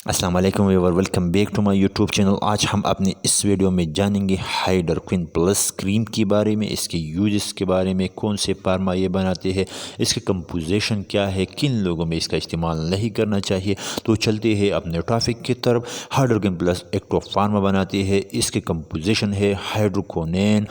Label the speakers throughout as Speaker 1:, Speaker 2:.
Speaker 1: अस्सलाम वालेकुम viewer, welcome back to my YouTube channel. आज हम अपने इस वीडियो में जानेंगे हाइड्रोक्विन प्लस क्रीम के बारे में, इसके यूजेस के बारे में, कौन से फार्मा ये बनाते हैं, इसके कंपोजिशन क्या है, किन लोगों में इसका इस्तेमाल नहीं करना चाहिए। तो चलते हैं अपने टॉपिक की तरफ। हाइड्रोक्विन प्लस एक तो फार्मा बनाती है, इसके कंपोजिशन है हाइड्रोकोनेन,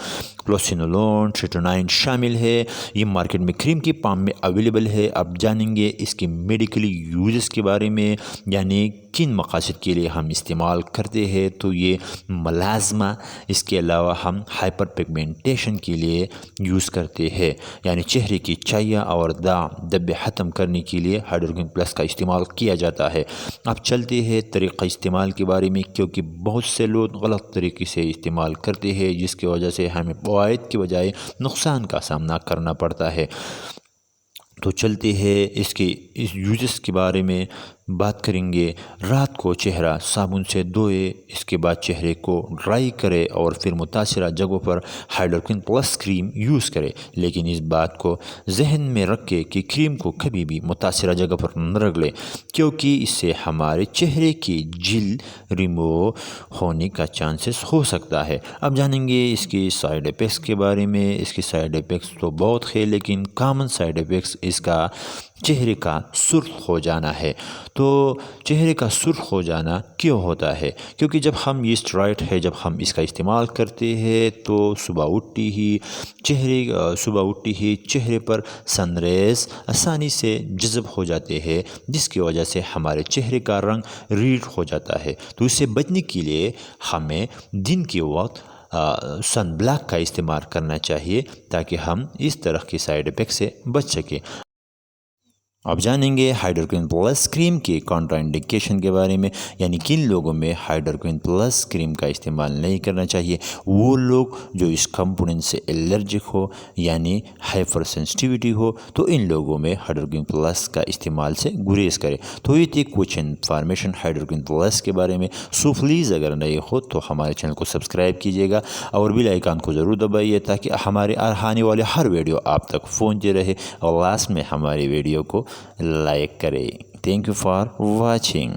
Speaker 1: क्लोसिनोलोन, ट्रिटोनाइन शामिल है। ये मार्केट में क्रीम की फॉर्म में अवेलेबल है। अब जानेंगे इसके मेडिकली यूजेस के बारे में, यानी किन मकासद के लिए हम इस्तेमाल करते हैं। तो ये मलाज़मा, इसके अलावा हम हाइपर पिगमेंटेशन के लिए यूज़ करते हैं, यानी चेहरे की चाइया और धब्बे ख़त्म करने के लिए हाइड्रोक्विन प्लस का इस्तेमाल किया जाता है। अब चलते हैं तरीक़ा इस्तेमाल के बारे में, क्योंकि बहुत से लोग गलत तरीके से इस्तेमाल करते हैं, जिसकी वजह से हमें फ़वाइद की बजाय नुकसान का सामना करना पड़ता है। तो चलते हैं इसके इस यूजेस के बारे में बात करेंगे। रात को चेहरा साबुन से धोए, इसके बाद चेहरे को ड्राई करे और फिर मुतासिरा जगहों पर हाइड्रोक्विन प्लस क्रीम यूज़ करे। लेकिन इस बात को जहन में रखें कि क्रीम को कभी भी मुतासिरा जगह पर न रगड़ें, क्योंकि इससे हमारे चेहरे की जिल्द रिमूव होने का चांसेस हो सकता है। अब जानेंगे इसकी साइड इफ़ेक्ट्स के बारे में। इसके साइड इफ़ेक्ट्स तो बहुत है, लेकिन कॉमन साइड इफ़ेक्ट्स इसका चेहरे का सुर्ख हो जाना है। तो चेहरे का सुर्ख हो जाना क्यों होता है? क्योंकि जब हम ये स्टेरॉइड है, जब हम इसका इस्तेमाल करते हैं तो सुबह उठती ही चेहरे पर सनरेज़ आसानी से जज़ब हो जाते हैं, जिसकी वजह से हमारे चेहरे का रंग रेड हो जाता है। तो इससे बचने के लिए हमें दिन के वक्त सन ब्लॉक का इस्तेमाल करना चाहिए, ताकि हम इस तरह के साइड इफ़ेक्ट से बच सकें। अब जानेंगे हाइड्रोक्विन प्लस क्रीम के कॉन्ट्राइंडिकेशन के बारे में, यानी किन लोगों में हाइड्रोक्विन प्लस क्रीम का इस्तेमाल नहीं करना चाहिए। वो लोग जो इस कंपोनेंट से एलर्जिक हो, यानी हाइपर सेंसिटिविटी हो, तो इन लोगों में हाइड्रोक्विन प्लस का इस्तेमाल से गुरेज करें। तो ये थी कुछ इन्फॉर्मेशन हाइड्रोक्विन प्लस के बारे में। सो प्लीज़ अगर नए हो तो हमारे चैनल को सब्सक्राइब कीजिएगा और बेल आइकन को ज़रूर दबाइए, ताकि हमारे आने वाले हर वीडियो आप तक पहुँचते रहे। और लास्ट में हमारी वीडियो को लाइक करें। Thank you for watching.